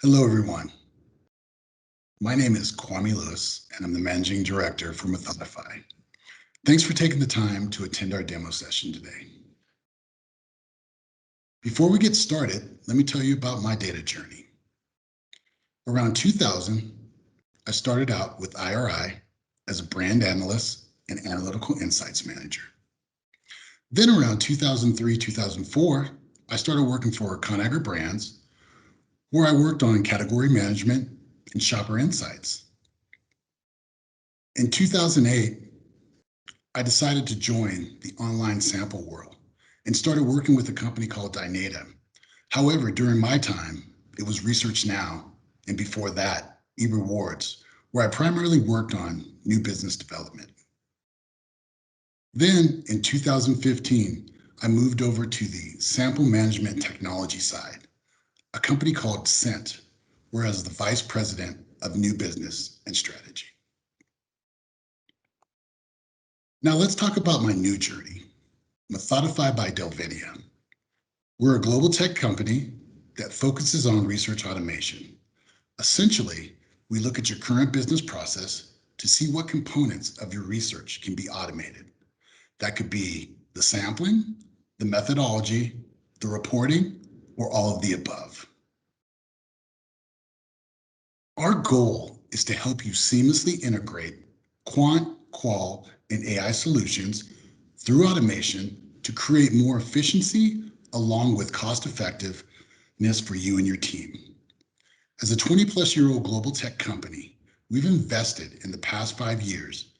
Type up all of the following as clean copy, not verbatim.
Hello, everyone. My name is Kwame Lewis, and I'm the Managing Director for Methodify. Thanks for taking the time to attend our demo session today. Before we get started, let me tell you about my data journey. Around 2000, I started out with IRI as a brand analyst and analytical insights manager. Then around 2003, 2004, I started working for Conagra Brands, where I worked on category management and shopper insights. In 2008, I decided to join the online sample world and started working with a company called Dynata. However, during my time, it was Research Now, and before that, eRewards, where I primarily worked on new business development. Then in 2015, I moved over to the sample management technology side, a company called Cent, where I was the Vice President of New Business and Strategy. Now let's talk about my new journey, Methodify by Delvinia. We're a global tech company that focuses on research automation. Essentially, we look at your current business process to see what components of your research can be automated. That could be the sampling, the methodology, the reporting, or all of the above. Our goal is to help you seamlessly integrate quant, qual, and AI solutions through automation to create more efficiency along with cost-effectiveness for you and your team. As a 20-plus-year-old global tech company, we've invested in the past 5 years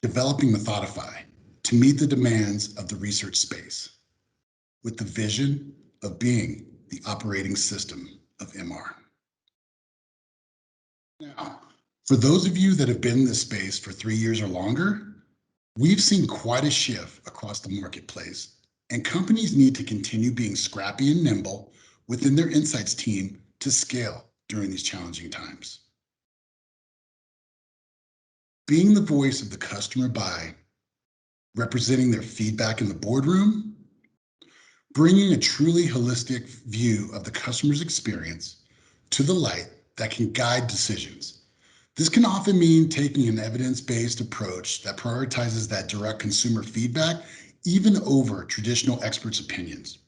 developing Methodify to meet the demands of the research space with the vision of being the operating system of MR. Now, for those of you that have been in this space for 3 years or longer, we've seen quite a shift across the marketplace, and companies need to continue being scrappy and nimble within their insights team to scale during these challenging times. Being the voice of the customer by representing their feedback in the boardroom, bringing a truly holistic view of the customer's experience to the light that can guide decisions. This can often mean taking an evidence-based approach that prioritizes that direct consumer feedback even over traditional experts' opinions,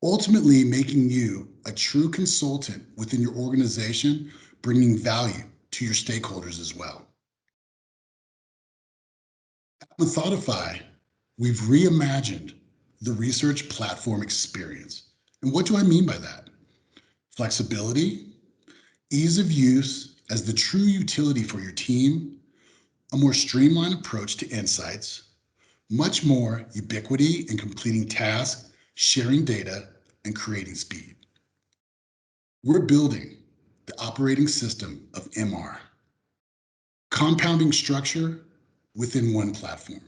ultimately making you a true consultant within your organization, bringing value to your stakeholders as well. At Methodify, we've reimagined the research platform experience. And what do I mean by that? Flexibility, ease of use as the true utility for your team, a more streamlined approach to insights, much more ubiquity in completing tasks, sharing data, and creating speed. We're building the operating system of MR, compounding structure within one platform.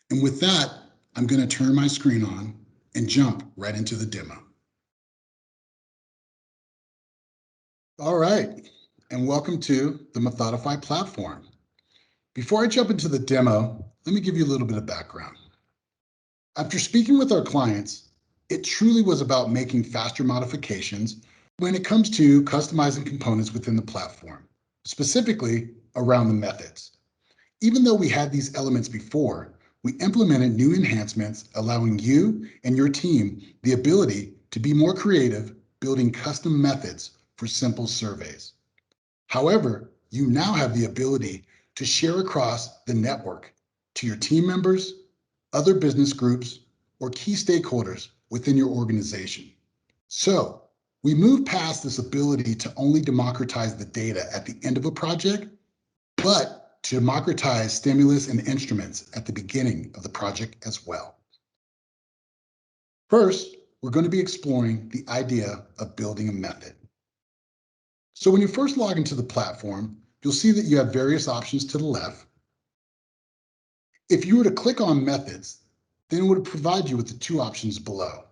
And with that, I'm going to turn my screen on and jump right into the demo. All right, and welcome to the Methodify platform. Before I jump into the demo, let me give you a little bit of background. After speaking with our clients, it truly was about making faster modifications when it comes to customizing components within the platform, specifically around the methods. Even though we had these elements before, we implemented new enhancements allowing you and your team the ability to be more creative, building custom methods for simple surveys. However, you now have the ability to share across the network to your team members, other business groups, or key stakeholders within your organization. So we move past this ability to only democratize the data at the end of a project, but to democratize stimulus and instruments at the beginning of the project as well. First, we're going to be exploring the idea of building a method. So when you first log into the platform, you'll see that you have various options to the left. If you were to click on methods, then it would provide you with the two options below.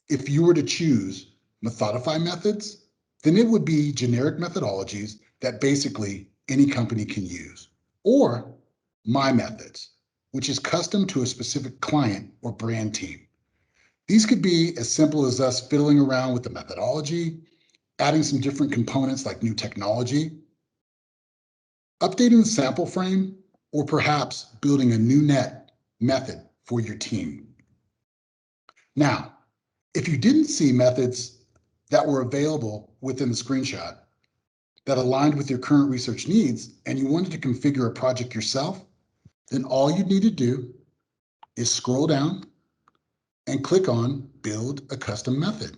If you were to choose Methodify methods, then it would be generic methodologies that basically any company can use, or My Methods, which is custom to a specific client or brand team. These could be as simple as us fiddling around with the methodology, adding some different components like new technology, updating the sample frame, or perhaps building a new method for your team. Now, if you didn't see methods that were available within the screenshot that aligned with your current research needs and you wanted to configure a project yourself, then all you need to do is scroll down and click on Build a Custom Method.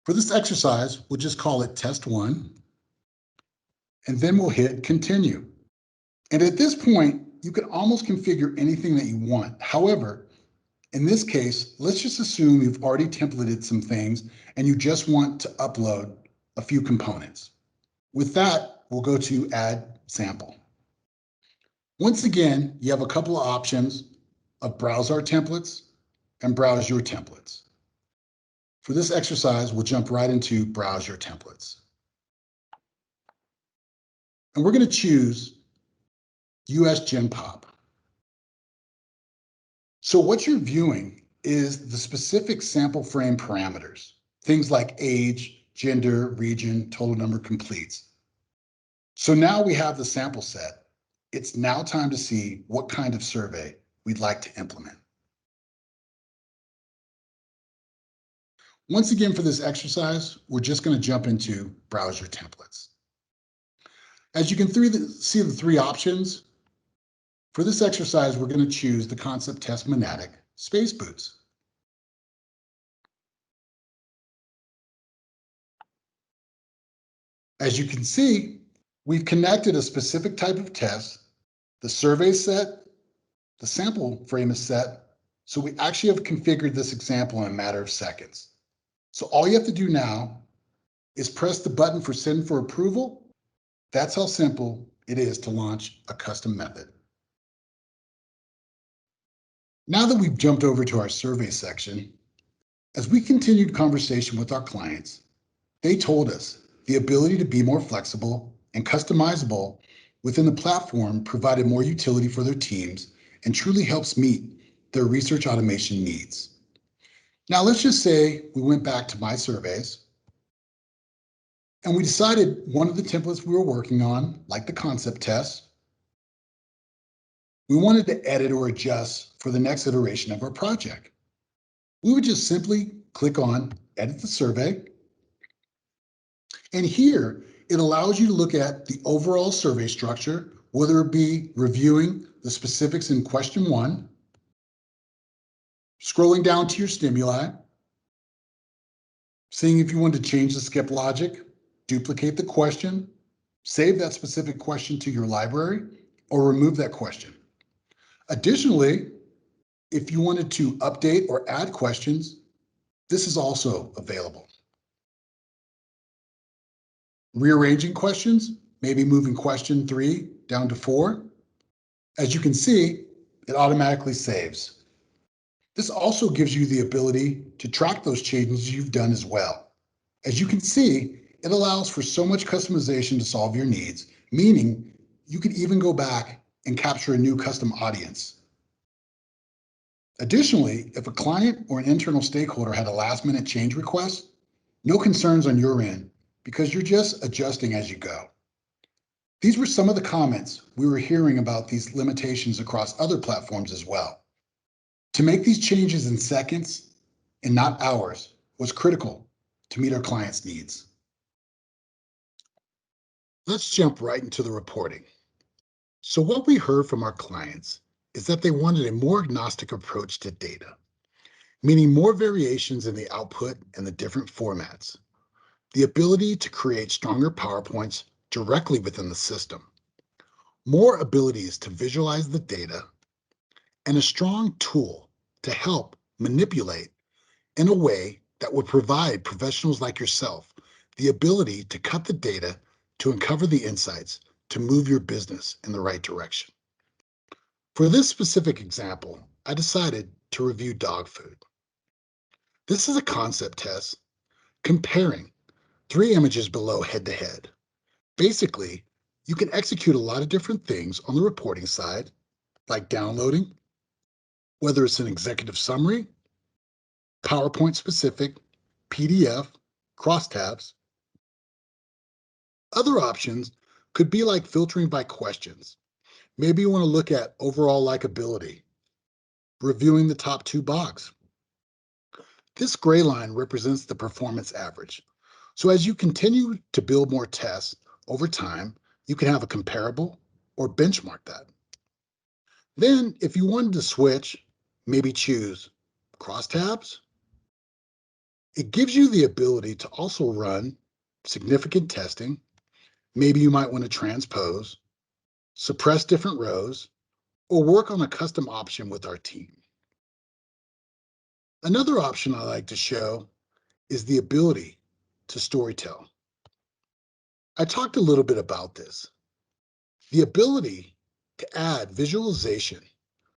For this exercise, we'll just call it Test 1, and then we'll hit Continue. And at this point, you can almost configure anything that you want. However, in this case, let's just assume you've already templated some things and you just want to upload a few components. With that, we'll go to Add Sample. Once again, you have a couple of options of Browse Our Templates and Browse Your Templates. For this exercise, we'll jump right into Browse Your Templates. And we're going to choose US Gen Pop. So what you're viewing is the specific sample frame parameters, things like age, gender, region, total number completes. So now we have the sample set. It's now time to see what kind of survey we'd like to implement. Once again, for this exercise, we're just going to jump into Browse Your Templates. As you can see the three options, for this exercise, we're going to choose the Concept Test Monadic Space Boots. As you can see, we've connected a specific type of test, the survey is set, the sample frame is set, so we actually have configured this example in a matter of seconds. So all you have to do now is press the button for Send for Approval. That's how simple it is to launch a custom method. Now that we've jumped over to our survey section, as we continued conversation with our clients, they told us the ability to be more flexible and customizable within the platform provided more utility for their teams and truly helps meet their research automation needs. Now, let's just say we went back to My Surveys and we decided one of the templates we were working on, like the concept test, we wanted to edit or adjust for the next iteration of our project. We would just simply click on Edit the Survey. And here, it allows you to look at the overall survey structure, whether it be reviewing the specifics in question 1, scrolling down to your stimuli, seeing if you want to change the skip logic, duplicate the question, save that specific question to your library, or remove that question. Additionally, if you wanted to update or add questions, this is also available. Rearranging questions, maybe moving question 3 down to 4. As you can see, it automatically saves. This also gives you the ability to track those changes you've done as well. As you can see, it allows for so much customization to solve your needs, meaning you could even go back and capture a new custom audience. Additionally, if a client or an internal stakeholder had a last-minute change request, no concerns on your end because you're just adjusting as you go. These were some of the comments we were hearing about these limitations across other platforms as well. To make these changes in seconds and not hours was critical to meet our clients' needs. Let's jump right into the reporting. So what we heard from our clients is that they wanted a more agnostic approach to data, meaning more variations in the output and the different formats, the ability to create stronger PowerPoints directly within the system, more abilities to visualize the data, and a strong tool to help manipulate in a way that would provide professionals like yourself the ability to cut the data to uncover the insights to move your business in the right direction. For this specific example, I decided to review dog food. This is a concept test comparing 3 images below head-to-head. Basically, you can execute a lot of different things on the reporting side, like downloading, whether it's an executive summary, PowerPoint specific, PDF, crosstabs. Other options could be like filtering by questions. Maybe you want to look at overall likability, reviewing the top 2 bugs. This gray line represents the performance average. So as you continue to build more tests over time, you can have a comparable or benchmark that. Then, if you wanted to switch, maybe choose crosstabs. It gives you the ability to also run significant testing. Maybe you might want to transpose, suppress different rows, or work on a custom option with our team. Another option I like to show is the ability to storytell. I talked a little bit about this. The ability to add visualization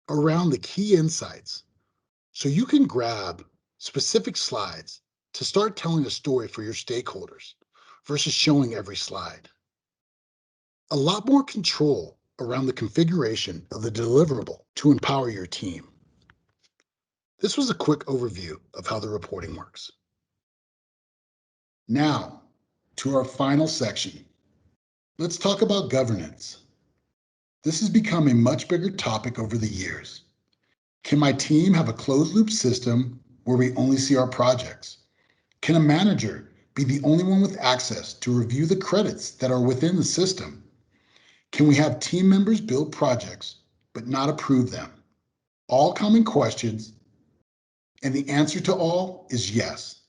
around the key insights so you can grab specific slides to start telling a story for your stakeholders versus showing every slide. A lot more control around the configuration of the deliverable to empower your team. This was a quick overview of how the reporting works. Now, to our final section. Let's talk about governance. This has become a much bigger topic over the years. Can my team have a closed loop system where we only see our projects? Can a manager be the only one with access to review the credits that are within the system? Can we have team members build projects but not approve them? All common questions, and the answer to all is yes.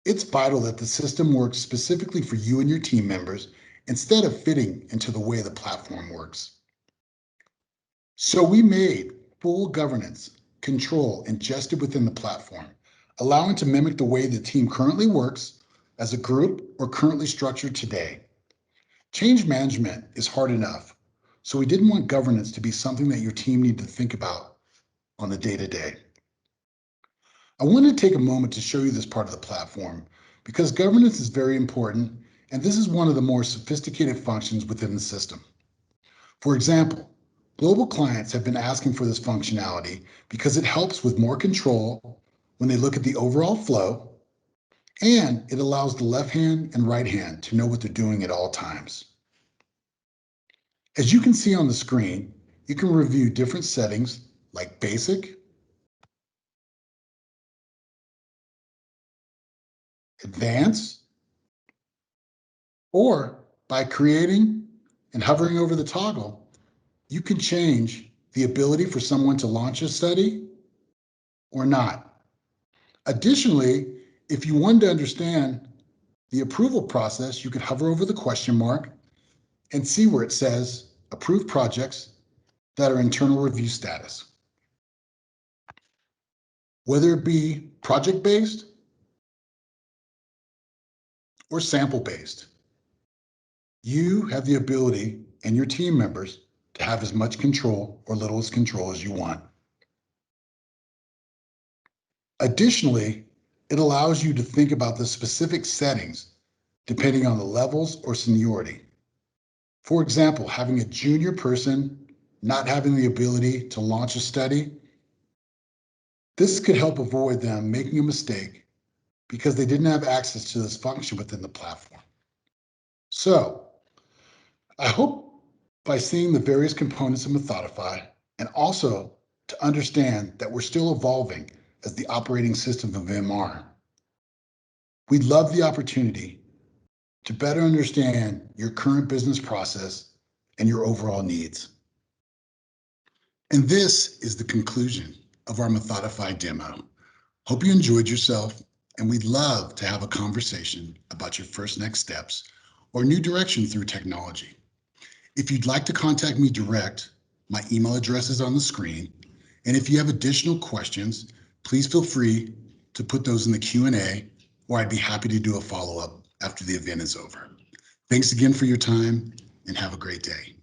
It's vital that the system works specifically for you and your team members instead of fitting into the way the platform works. So we made full governance, control, ingested within the platform, allowing to mimic the way the team currently works as a group or currently structured today. Change management is hard enough, so we didn't want governance to be something that your team needed to think about on the day-to-day. I wanted to take a moment to show you this part of the platform because governance is very important, and this is one of the more sophisticated functions within the system. For example, global clients have been asking for this functionality because it helps with more control when they look at the overall flow, and it allows the left hand and right hand to know what they're doing at all times. As you can see on the screen, you can review different settings like basic, advanced, or by creating and hovering over the toggle, you can change the ability for someone to launch a study or not. Additionally, if you wanted to understand the approval process, you could hover over the question mark and see where it says approved projects that are internal review status. Whether it be project-based or sample-based, you have the ability and your team members to have as much control or little as control as you want. Additionally, it allows you to think about the specific settings depending on the levels or seniority. For example, having a junior person not having the ability to launch a study, this could help avoid them making a mistake because they didn't have access to this function within the platform. So, I hope by seeing the various components of Methodify and also to understand that we're still evolving as the operating system of MR, we'd love the opportunity to better understand your current business process and your overall needs. And this is the conclusion of our Methodify demo. Hope you enjoyed yourself, and we'd love to have a conversation about your first next steps or new direction through technology. If you'd like to contact me direct, my email address is on the screen. And if you have additional questions, please feel free to put those in the Q&A, or I'd be happy to do a follow-up after the event is over. Thanks again for your time, and have a great day.